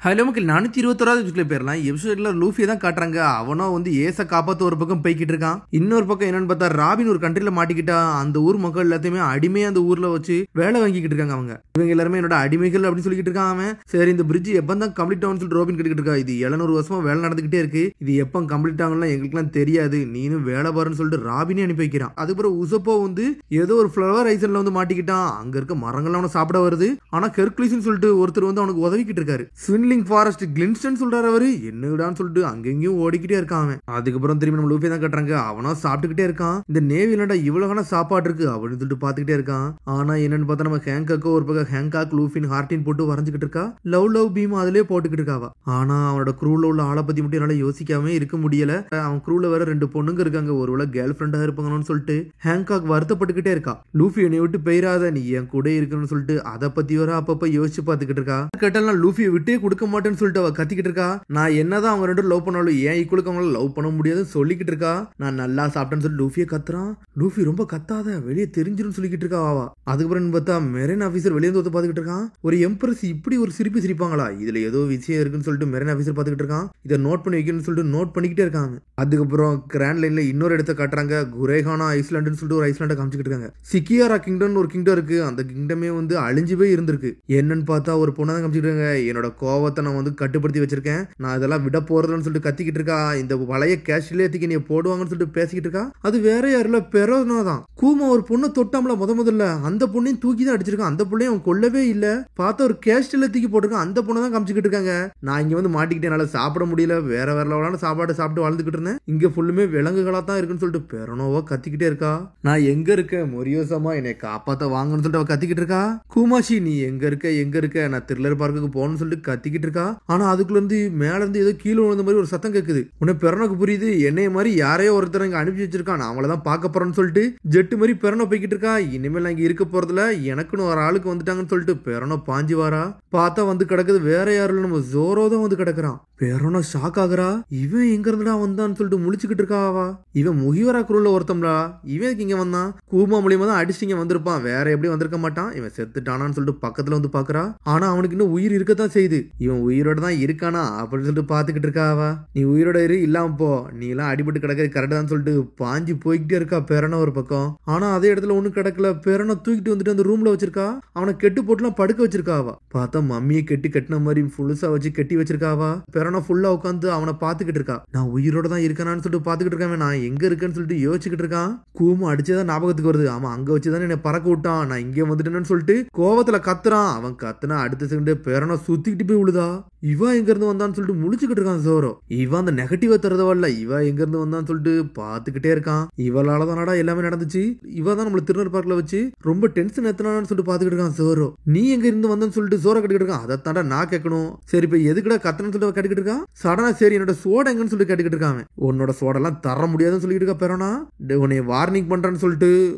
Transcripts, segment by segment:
Hello மக்கள் 421வது எபிசோட்ல போயிடலாம். எபிசோட்ல லூஃபியை தான் காட்டுறாங்க. அவனும் வந்து ஏச காப்பாற்ற ஒரு பக்கம் போய்கிட்டு இருக்கான். இன்னொரு பக்கம் என்னன்னு பார்த்தா ராபின் ஒரு கண்ட்ரில மாட்டிக்கிட்டா. அந்த ஊர் மக்கள் எல்லாத்தையுமே அடிமையா அந்த ஊர்ல வச்சு வேலை வாங்கிக்கிட்டு இருக்காங்க. இவங்க எல்லாருமே என்னோட அடிமைகள் அப்படின்னு சொல்லிட்டு இருக்கான் அவன். சரி, இந்த பிரிட்ஜ் எப்போ தான் கம்ப்ளீட் ஆகும்னு சொல்லிட்டு ரோபின் கேட்டுக்கிட்டு இருக்கா. இது 700 வருஷமா வேலை நடந்துகிட்டே இருக்கு. இது எப்போ கம்ப்ளீட் ஆகும்னா எங்களுக்குலாம் தெரியாது, நீனும் வேலை பாருன்னு சொல்லிட்டு ராபினே அனுப்பி வைக்கிறான். அதுக்கப்புறம் உசப்போ வந்து ஏதோ ஒரு ஃபிளவர் ஐசன்ல வந்து மாட்டிக்கிட்டான். அங்க இருக்க மரங்கள்லாம் அவனை சாப்பிட வருது. ஆனா கெர்க்லிஸ்னு சொல்லிட்டு ஒருத்தர் வந்து அவனுக்கு உதவிக்கிட்டு இருக்காரு. ஸ்வின்லிங் ஃபாரஸ்ட் கிளின்ஸ்டன் சொல்றாரு. அவரு என்னடான்னு சொல்லிட்டு அங்கெங்கயும் ஓடிக்கிட்டே இருக்கான் அவன். அதுக்கப்புறம் திரும்பி நம்ம லூஃபி தான் கட்டுறாங்க. அவனா சாப்பிட்டுக்கிட்டே இருக்கான். இந்த நேவிலடா இவ்வளவு சாப்பாடு இருக்கு அப்படின்னு சொல்லிட்டு பாத்துக்கிட்டே இருக்கான். ஆனா என்னன்னு பார்த்தா நம்ம ஹேங்காக்கோ ஒரு பக்கம் ஹேங்காக் லூஃபின் ஹார்டின் போட்டு வரைஞ்சுக்கிட்டு இருக்கா. லவ் பீம் அதிலே போட்டுக்கிட்டு இருக்காவா. ஆனா அவனோட க்ரூல உள்ள ஆளை பத்தி மட்டும் என்னால யோசிக்காம இருக்க முடியல. அவன் க்ரூல வேற 2 பொண்ணுங்க இருக்காங்க. ஒருவேளை கேர்ள் ஃப்ரெண்டா இருப்பாங்கன்னு சொல்லிட்டு ஹேங்காக் வருத்தப்பட்டுக்கிட்டே இருக்கா. லூஃபி என்னை விட்டு பெயராத, நீ என் கூட இருக்கணும்னு சொல்லிட்டு அதை பத்தி வர அப்பப்ப யோசிச்சு பாத்துக்கிட்டு இருக்கா. கேட்டாலும் லூஃபியை விட்டே கொடுக்க மாட்டேன்னு சொல்லிட்டு அவ கத்திக்கிட்டு இருக்கா. நான் என்னதான் அவங்க 2 லவ் பண்ணாலும் ஏன் ஈக்குவலுக்கு அவங்கள லவ் பண்ண முடியாதுன்னு சொல்லிக்கிட்டு இருக்கா. நான் நல்லா சாப்பிட்டேன்னு சொல்லி லூஃபியை கத்துறான். லூஃபி ரொம்ப கத்தாத, வெளியே தெரிஞ்சிரும் சொல்லிக்கிட்டு இருக்கா அவா. அதுக்கப்புறம் பார்த்தா மெரைன் ஆபீசர் வெளியே வந்து பாத்துக்கிட்டு இருக்கான். ஒரு எம்பரஸ் இப்படி ஒரு சிரிப்பு சிரிப்பாங்களா, இதுல ஏதோ விஷயம் இருக்குன்னு சொல்லிட்டு மெரைன் ஆபீசர் பாத்துக்கிட்டு இருக்கான். இதை நோட் பண்ணி வைக்கணும்னு சொல்லிட்டு நோட் பண்ணிக்கிட்டே இருக்காங்க. அதுக்கப்புறம் கிராண்ட் லைன்ல இன்னொரு இடத்த காட்டுறாங்க. குரேஹானா ஐஸ்லாண்டுன்னு சொல்லிட்டு ஒரு ஐஸ்லாண்டை காமிச்சிட்டு இருக்காங்க. சிக்கியாரா கிங்டம் ஒரு கிங்டம் இருக்கு. அந்த கிங்டமே வந்து அழிஞ்சு போய் இருந்திருக்கு. என்னன்னு பார்த்தா ஒரு பொண்ணை தான் காமிச்சிட்டு இருக்காங்க. என்னோட கோவத்தை நான் வந்து கட்டுப்படுத்தி வச்சிருக்கேன், நான் இதெல்லாம் விட போறதுன்னு சொல்லிட்டு கத்திக்கிட்டு இருக்கா. இந்த பழைய கேஷ்ல ஏத்திக்க நீ போடுவாங்கன்னு சொல்லிட்டு பேசிக்கிட்டு இருக்கா. அது வேற யாருல பெரோனா தான். கூமா ஒரு பொண்ணை தொட்டாமல முதல்ல அந்த பொண்ணையும் தூக்கி தான் அடிச்சிருக்கான். அந்த பொண்ணையும் அவன் கொல்லவே இல்ல. பார்த்தா ஒரு கேஷ்ல தூக்கி போட்டிருக்கான். அந்த பொண்ணை தான் காமிச்சிக்கிட்டு இருக்காங்க. நான் இங்க வந்து மாட்டிக்கிட்டேன், என்னால சாப்பிட முடியல, வேற லெவலான சாப்பாடு சாப்பிட்டு வாழ்ந்துகிட்டு இருந்தேன். இங்க ஃபுல்லுமே விலங்குகளா தான் இருக்குன்னு சொல்லிட்டு பெரோனோவா கத்திக்கிட்டே இருக்கா. நான் எங்க இருக்கேன் மொரியோசமா, என்னை காப்பாத்த வாங்கன்னு சொல்லிட்டு அவ கத்திக்கிட்டு இருக்கா. கூமாஷி நீ எங்க இருக்க, நான் த்ரில்லர் பார்க்குக்கு போகணும்னு சொல்லிட்டு கத்திக்கிட்டு இருக்கா. ஆனா அதுக்குள்ள இருந்து மேல இருந்து ஏதோ கீழே விழுந்த மாதிரி ஒரு சத்தம் கேக்குது. உன்னை பெரோனுக்கு புரியுது, என்னைய மாதிரி யாரையோ ஒருத்தர் இங்க அனுப்பி வச்சிருக்கான், நான் அவளதான் பார்க்க போறேன்னு சொல்லிட்டு ஜெட்டு மாதிரி பெரோனோ போய்கிட்டு இருக்கா. இனிமேல் நான் இங்க இருக்க போறதுல எனக்குன்னு ஒரு ஆளுக்கு வந்துட்டாங்கன்னு சொல்லிட்டு பெரோனோ பாஞ்சு வாரா. பார்த்தா வந்து கிடக்குது வேற யாரும் இல்ல, நம்ம ஜோரோ தான் வந்து கிடக்குறான். பெரோனோ ஷாக் ஆகுறா. இவன் எங்க இருந்துடா வந்தான்னு சொல்லிட்டு முழிச்சுக்கிட்டு இருக்கா. இவன் முகிவரா குரூல ஒருத்தம்டா, இவன் இங்க வந்தான். கூமா மூலியமா தான் அடிச்சு இங்க வந்திருப்பான், வேற எப்படி வந்திருக்க மாட்டான். இவன் செத்துட்டானான்னு சொல்லிட்டு பக்கத்துல வந்து பாக்குறா. ஆனா அவனுக்கு இன்னும் உயிர் இருக்கத்தான் செய்யுது. இவன் உயிரோட தான் இருக்கானா அப்படின்னு சொல்லிட்டு பாத்துக்கிட்டு இருக்கா. நீ உயிரோட இரு, இல்லாம போ, நீ எல்லாம் அடிபட்டு கிடக்கிறது கரெக்டா தான் சொல்லிட்டு பாஞ்சு போய்கிட்டே இருக்கா பெரோனோ ஒரு பக்கம். ஆனா அதே இடத்துல ஒண்ணு கிடக்கல. பெரோனோ தூக்கிட்டு வந்துட்டு அந்த ரூம்ல வச்சிருக்கா. அவனை கெட்டு போட்டுலாம் படுக்க வச்சிருக்காவா. பார்த்தா மம்மியை கட்டின மாதிரி ஃபுல்ஸா வச்சு கட்டி வச்சிருக்காவா. பெரோனோ ஃபுல்லா உட்காந்து அவனை பாத்துக்கிட்டு இருக்கா. நான் உயிரோட தான் இருக்கானான்னு சொல்லிட்டு பாத்துக்கிட்டு இருக்கான். நான் எங்க இருக்கேன்னு சொல்லிட்டு யோசிச்சுக்கிட்டு இருக்கான். கூமா அடிச்சதான் ஞாபகத்துக்கு வருது. ஆமா, அங்க வச்சுதான் என்னை பறக்க விட்டான், நான் இங்க வந்துட்டேன்னு சொல்லிட்டு கோவத்துல கத்துறான். அவன் கத்துனா அடுத்த செகண்ட் பெரோனோ சுத்திக்கிட்டு போய் விழுதா. இவ எங்க இருந்து வந்தான்னு சொல்லிட்டு முழிச்சுக்கிட்டு இருக்கான் ஜோரோ. இவன் அந்த நெகட்டிவா தரதவல்ல, இவ எங்க இருந்து வந்தான்னு சொல்லிட்டு பாத்துக்கிட்டே இருக்கான். இவளாலதானடா எல்லாமே நடந்துச்சு, இவ தான் நம்மள திருநெல் பார்க்ல வச்சு ரொம்ப டென்ஷன் ஏத்தனான்னு சொல்லிட்டு பாத்துக்கிட்டு இருக்கான் ஜோரோ. நீ எங்க இருந்து வந்தன்னு சொல்லிட்டு ஜோரோ கட்டிக்கிட்டு இருக்கான். அதைத்தாண்டா நான் கேட்கணும். சரி இப்ப எதுக்குடா கத்தனன்னு சொல்லிட்டு கட்டிக்கிட்டு இருக்கான். சடனா சரி என்னோட சோடா எங்கன்னு சொல்லிட்டு கேட்டுக்கிட்டு இருக்கான். உன்னோட சோடெல்லாம் தர முடியாதுன்னு சொல்லிட்டு இருக்கா பெரோனா. உன்னை வார்னிங் பண்றான்னு சொல்லிட்டு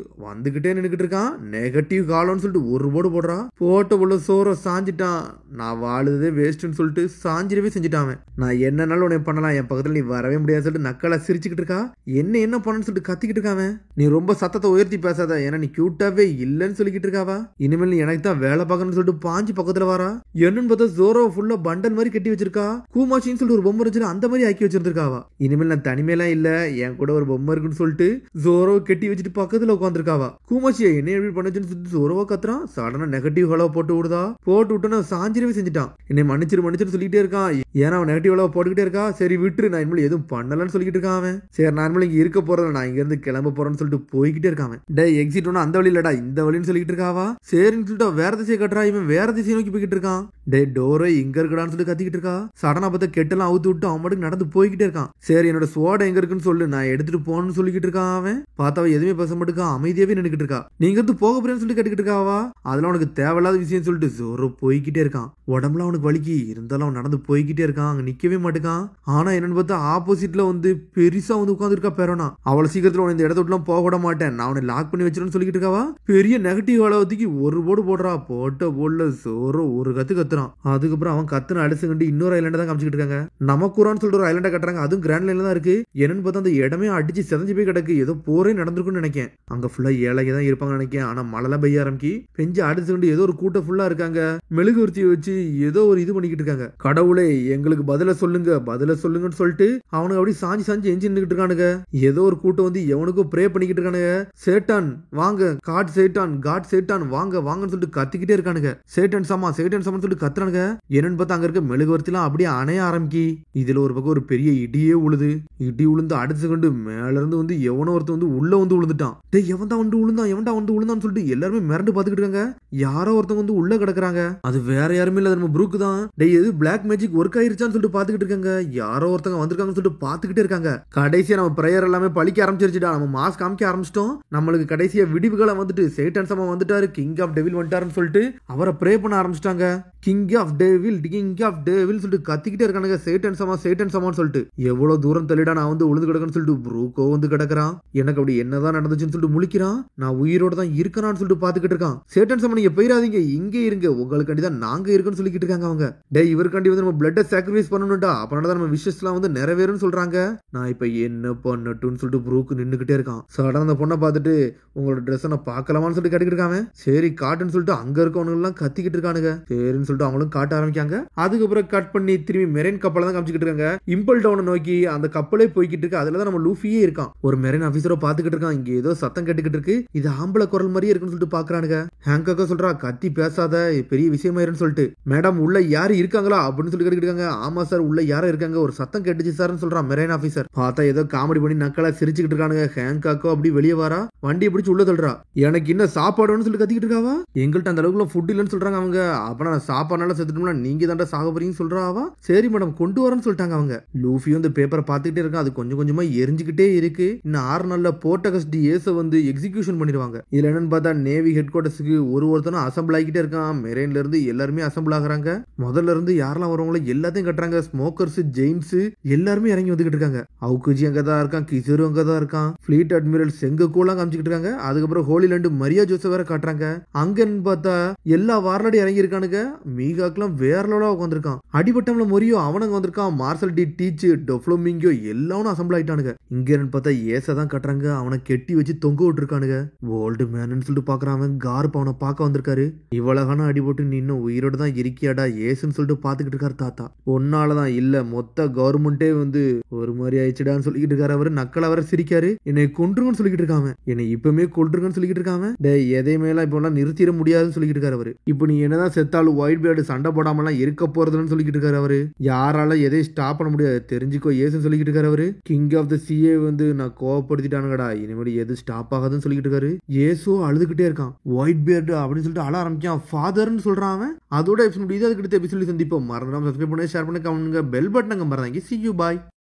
வந்துகிட்டே நின்னுக்கிட்டு இருக்கான். நெகட்டிவ் காலம்னு சொல்லிட்டு ஒரு போர்டு போடுறான். போட்ட உள்ள சோரோ சாஞ்சிட்டான். நான் வாழுதே வேஸ்ட்னு சொல்லிட்டு சாஞ்சிடவே செஞ்சுட்டான். நான் என்னன்னாலும் உன்னை பண்ணலாம், என் பக்கத்துல நீ வரவே முடியாது சொல்லிட்டு நக்கலா சிரிச்சுக்கிட்டு இருக்கா. என்ன பண்ணணும்னு சொல்லிட்டு கத்திக்கிட்டு இருக்கான். நீ ரொம்ப சத்தத்தை உயர்த்தி பேசாத, ஏன்னா நீ கியூட்டாவே இல்லன்னு சொல்லிக்கிட்டு இருக்காவா. இனிமேல் நீ எனக்கு தான் வேலை பார்க்கணும்னு சொல்லிட்டு பாஞ்சு பக்கத்துல வரா. என்னன்னு பார்த்தா ஜோரோ ஃபுல்லா பண்டல் மாதிரி கட்டி வச்சிருக்கா. கூமாச்சின்னு சொல்லிட்டு ஒரு பொம்மை இருந்துச்சு, அந்த மாதிரி ஆக்கி வச்சிருக்காவா. இனிமேல் நான் தனிமையெல்லாம் இல்ல, என் கூட ஒரு பொம்மை இருக்குன்னு சொல்லிட்டு ஜோரோ கட்டி வச்சுட்டு பக்கத்துல உட்காந்துருக்காவா. கூமாச்சியா என்ன எப்படி பண்ணுச்சுன்னு சொல்லிட்டு ஜோரோவா கத்துறான். சடனா நெகட்டிவ் ஹலோ போட்டு விட்டுனா சாஞ்சிரவே செஞ்சுட்டான். என்னை மன்னிச்சிரு சொல்லிட்டே இருக்கான். ஏன்னா அவன் நெகட்டிவ் ஹலோ போட்டுக்கிட்டே இருக்கா. சரி விட்டுரு, நான் இனிமேல் எதுவும் பண்ணலன்னு சொல்லிட்டு இருக்கான் அவன். சரி நான் இனிமேல் இங்க இருக்க போறேன், நான் இங்க இருந்து கிளம்ப போறேன்னு சொல்லிட்டு போய்கிட்டே இருக்கான். டே எக்ஸிட் ஒண்ணு அந்த வழியிலடா இந்த வழின்னு சொல்லிட்டு இருக்காவா. சரின்னு சொல்லிட்டு வேற திசையை கட்டுறா. இவன் வேற திசையை நோக்கி போய்கிட்டு இருக்கான். டே டோரோ இங்க இருக்கடான்னு சொல்லிட்டு கத்திக்கிட்டு இருக்கா. சடனா பார்த்தா கெட்டெல்லாம் அவுத்து விட்டு அவன் மட்டும் நடந்து போய்கிட்டே இருக்கான். சரி என்னோட சோடா எங்க இருக்குன்னு சொல்லு, நான் எடுத்துட்டு போகணும்னு சொல்லிக்கிட்டு இருக்கான் அவன். பார்த்தா எதுவுமே பேச மாட்டேக்கா, அமைதியாவே நின்னுக்கிட்டு இருக்கா. நீங்க இருந்து போக போறேன்னு சொல்லிட்டு கேட்டுக்கிட்டு இருக்காவா. அதெல்லாம் உனக்கு தேவையில்லாத விஷயம் சொல்லிட்டு ஜோரோ போய்கிட்டே இருக்கான். உடம்புல அவனுக்கு வலிக்கு இருந்தாலும் அவன் நடந்து போய்கிட்டே இருக்கான். அங்க நிக்கவே மாட்டேக்கான். ஆனா என்னன்னு பார்த்தா ஆப்போசிட்ல வந்து பெருசா வந்து உட்கார்ந்து இருக்கா பெரோனா. அவளை சீக்கிரத்துல இந்த இடத்த விட்டுலாம் போக விட மாட்டேன், நான் அவனை லாக் பண்ணி வச்சிருன்னு சொல்லிக்கிட்டு இருக்காவா. பெரிய நெகட்டிவ் அளவுக்கு ஒரு போர்டு போடுறா. போட்ட போர்டுல ஜோரோ ஒரு கத்துறான். அதுக்கப்புறம் அவன் கத்துன அடிச்சுக்கிட்டு இன்னொரு ஐலண்டை தான் காமிச்சிட்டு இருக்காங்க. நமக்குறான்னு சொல்லிட்டு ஒரு ஐலண்டை கட்டுறாங்க. அதுவும் கிராண்ட் லைன்ல தான் இருக்கு. என்னன்னு பார்த்தா அந்த இடமே அடிச்சு செதஞ்சு போய் கிடக்கு. ஏதோ போரே நடந்திருக்குன்னு நினைக்கேன். அங்க ஃபுல்லா ஏழைங்க தான் இருப்பாங்க நினைக்கேன். ஆனா மழை பெய்ய ஆரம்பிக்கி பெஞ்சு அடிச்சுக்கிட்டு ஏதோ ஒரு கூட்டம் ஃபுல்லா இருக்காங்க. மெழுகுவர்த்தியை வச்சு ஏதோ ஒரு இது பண்ணிக்கிட்டு இருக்காங்க. இருக்காங்க. கடவுளே எங்களுக்கு பதில சொல்லுங்கன்னு சொல்லிட்டு அவனுக்கு அப்படி சாஞ்சி எஞ்சி நின்னுகிட்டு இருக்கானுங்க. ஏதோ ஒரு கூட்டம் வந்து எவனுக்கும் ப்ரே பண்ணிக்கிட்டு இருக்கானுங்க. சேட்டான் வாங்க, காட் சேட்டான் வாங்கன்னு சொல்லிட்டு கத்திக்கிட்டே இருக்கானுங்க. சேட்டன் சாமா சொல்லிட்டு கத்துறானுங்க. என்னன்னு பார்த்தா அங்க இருக்க மெழுகுவர்த்திலாம் அப்படியே அணைய ஆரம்பிக்கி. இதுல ஒரு பக்கம் ஒரு பெரிய இடியே உழுந்து அடுத்த செகண்ட் மேல இருந்து வந்து எவனோ ஒருத்தன் வந்து உள்ள வந்து விழுந்துட்டான். டேய் எவன்டா வந்து விழுந்தான்னு சொல்லிட்டு எல்லாருமே மிரண்டு பாத்துக்கிட்டு இருக்காங்க. யாரோ ஒருத்தவங்க வந்து உள்ள கிடக்குறாங்க. அது வேற யாருமே இல்ல, நம்ம ப்ரூக் தான். டேய் எது பிளாக் மேஜிக் ஒர்க் ஆயிருச்சான்னு சொல்லிட்டு பாத்துக்கிட்டு இருக்காங்க. யாரோ ஒருத்தங்க வந்திருக்காங்கன்னு சொல்லிட்டு பாத்துக்கிட்டே இருக்காங்க. கடைசியா நம்ம பிரேயர் எல்லாமே பழிக்க ஆரம்பிச்சிருச்சுடா. நம்ம மாஸ் காமிக்க ஆரம்பிச்சிட்டோம். நம்மளுக்கு கடைசியா விடிவுகாலம் வந்துட்டு சேட்டன் சமா வந்துட்டாரு, கிங் ஆஃப் டெவில் வந்துட்டாருன்னு சொல்லிட்டு அவரை ப்ரே பண்ண ஆரம்பிச்சிட்டாங்க. கிங் ஆஃப் டெவில் சொல்லிட்டு கத்திக்கிட்டே இருக்கானுங்க. சேட்டன் சமான்னு சொல்லிட்டு எவ்வளவு தூரம் தள்ளிடா நான் வந்து உழுந்து கிடக்குன்னு சொல்லிட்டு ப்ரூக்கோ வந்து கிடக்குறான். எனக்கு அப்படி என்னதான் நடந்துச்சுன்னு சொல்லிட்டு முழிக்கிறான். நான் உயிரோட தான் இருக்கனான்னு சொல்லிட்டு பாத்துக்கிட்டு இருக்கான். சேட்டன் சமா நீங்க போயிடாதீங்க, இங்கே இருங்க, உங்களுக்காண்டி தான் நாங்க இருக்கோம்னு சொல்லிக்கிட்டு இருக்காங்க அவங்க. டேய் இவருக்காண்டி வந்து நம்ம பிளட் சாக்ரிஃபைஸ் பண்ணணும்டா, அப்பனால தான் நம்ம விஷஸ் எல்லாம் வந்து நிறைவேறும்னு சொல்றாங்க. நான் இப்ப என்ன பண்ணட்டும்னு சொல்லிட்டு ப்ரூக் நின்னுகிட்டே இருக்கான். சடனா அந்த பொண்ணை பார்த்துட்டு உங்களோட ட்ரெஸ் நான் பார்க்கலாமான்னு சொல்லிட்டு கேட்டுக்கிட்டு இருக்காங்க. சரி காட்டுன்னு சொல்லிட்டு அங்க இருக்கவங்க எல்லாம் கத்திக்கிட்டு இருக்கானுங்க. சரின்னு சொல்லிட்டு அவங்களும் காட்ட ஆரம்பிக்காங்க. அதுக்கப்புறம் கட் பண்ணி திரும்பி மெரைன் கப்பலை தான் காமிச்சிக்கிட்டு இருக்காங்க. இம்பல் டவுனை நோக்கி அந்த கப்பலே போய்கிட்டு இருக்கு. அதுலதான் நம்ம லூஃபியே இருக்கான். ஒரு மெரைன் ஆபீசரோ பாத்துக்கிட்டு இருக்கான். இங்க ஏதோ சத்தம் கேட்டுக்கிட்டு இருக்கு. இது ஆம்பளை குரல் மாதிரியே இருக்குன்னு சொல்லிட்டு பாக்குறானுங்க. ஹேங்காக்கா சொல்றா கத்தி பேசாத, பெரிய விஷயமாயிருன்னு சொல்லிட்டு. மேடம் உள்ள யாரு இருக்காங்களா அப்படின்னு சொல்லி கேட்டுக்கிட்டு இருக்காங்க. ஆமா சார் உள்ள யாரும் இருக்காங்க, ஒரு சத்தம் கேட்டுச்சு சார்னு சொல்றான் மெரைன் ஆபீசர். பார்த்தா ஏதோ காமெடி பண்ணி நக்கலா சிரிச்சுக்கிட்டு இருக்கானுங்க. ஹேங்காக்கோ அப்படி வெளியே வரா, வண்டியை பிடிச்சு உள்ள தள்ளுறா. எனக்கு இன்னும் சாப்பாடுன்னு சொல்லி கத்திக்கிட்டு இருக்காவா. எங்கள்கிட்ட அந்த அளவுக்கு ஃபுட் இல்லைன்னு சொல்றாங்க அவங்க. அப்ப நான் சாப்பாடுனால செத்துட்டோம்னா நீங்க தாண்டா சாக போறீங்கன்னு சொல்றாவா. சரி மேடம் கொண்டு வரேன்னு சொல்லிட்டாங்க அவங்க. லூஃபியும் இந்த பேப்பரை பார்த்துக்கிட்டே இருக்கான். அது கொஞ்சம் கொஞ்சமா எரிஞ்சுக்கிட்டே இருக்கு. இன்னும் 6 நாள்ல போர்ட்டகஸ்ட் ஏச வந்து எக்ஸிகியூஷன் பண்ணிடுவாங்க. இதுல என்னன்னு பார்த்தா நேவி ஹெட் குவார்டர்ஸ்க்கு ஒருத்தனும் அசம்பிள் ஆகிட்டே இருக்கான். மெரைன்ல இருந்து எல்லாருமே அசம்பிள் ஆகுறாங்க. முதல்ல இருந்து யாரெல்லாம் வரவங்களோ எல்லாத்தையும் கட்டுறாங்க. ஸ்மோக்கர்ஸ், ஜெயின்ஸ் எல்லாருமே இறங்கி வந்துகிட்டு இருக்காங்க. அவுக்குஜி அங்கதான் இருக்கான், கிசரு அங்கதான் இருக்கான், ஃபிளீட் அட்மிரல் செங்கோலாம் காமிச்சிட்டு இருக்காங்க. அதுக்கப்புறம் ஹோலிலேண்டு மரியா ஜோசப் வேற காட்டுறாங்க. அங்கன்னு பார்த்தா எல்லா வார்லடி இறங்கி இருக்கானுங்க. மீகாக்கெல்லாம் வேற லெவலா உட்காந்துருக்கான். அடிபட்டம்ல மொரியோ அவனுங்க வந்திருக்கான். மார்சல் டி டீச், டொஃப்ளோமிங்கோ எல்லாரும் அசம்பிள் ஆயிட்டானுங்க. இங்க பார்த்தா ஏச தான் கட்டுறாங்க. அவனை கெட்டி வச்சு தொங்க விட்டுருக்கானுங்க. ஓல்டு மேனு சொல்லிட்டு பாக்குறான். அவன் கார்ப் அவனை பார்க்க வந்திருக்காரு. இவ்வளகான அடிபட்டு நீ இன்னும் உயிரோட தான் இருக்கியாடா ஏசுன்னு சொல்லிட்டு பாத்துக்கிட்டு இருக்காரு தாத்தா. ஒன்னாலதான் இல்ல மொத்த கவர்மெண்டே வந்து ஒரு மாதிரி ஆயிடுச்சுடான்னு சொல்லிக்கிட்டு இருக்காரு. அவரு நக்கல் அவரை சிரிக்காரு. என்னை கொன்றுங்கன்னு சொல்லிக்கிட்டு இருக்காங்க. என்னை இப்பவுமே கொல்றுங்கன்னு சொல்லிக்கிட்டு இருக்காங்க. எதையுமே எல்லாம் இப்ப எல்லாம் நிறுத்திட முடியாதுன்னு சொல்லிக்கிட்டு இருக்காரு அவரு. இப்ப நீ என்னதான் செத்தாலும் ஒயிட் பேர்டு சண்டை போடாம எல்லாம் இருக்க போறதுன்னு சொல்லிக்கிட்டு இருக்காரு அவரு. யாரால எதையும் ஸ்டாப் பண்ண முடியாது தெரிஞ்சுக்கோ ஏசுன்னு சொல்லிக்கிட்டு இருக்காரு அவரு. கிங் ஆஃப் த சிஏ வந்து நான் கோவப்படுத்திட்டானுங்கடா, இனிமேல் எது ஸ்டாப் ஆகாதுன்னு சொல்லிக்கிட்டு இருக்காரு. ஏசோ அழுதுகிட்டே இருக்கான். ஒயிட் பேர்டு அப்படின்னு சொல்லிட்டு அழ ஆரம்பிக்கான். ஃபாதர்னு சொல்றான் அவன். அதோட எபிசோட் முடியுது. அதுக்கு அடுத்த எபிசோட் சந்திப்போம். மறந்துடாம சப்ஸ்கிரைப் பண்ணி ஷேர் பண்ணி கமெண்ட் பெல் பட்டன் மறந்தாங்க. See you bye.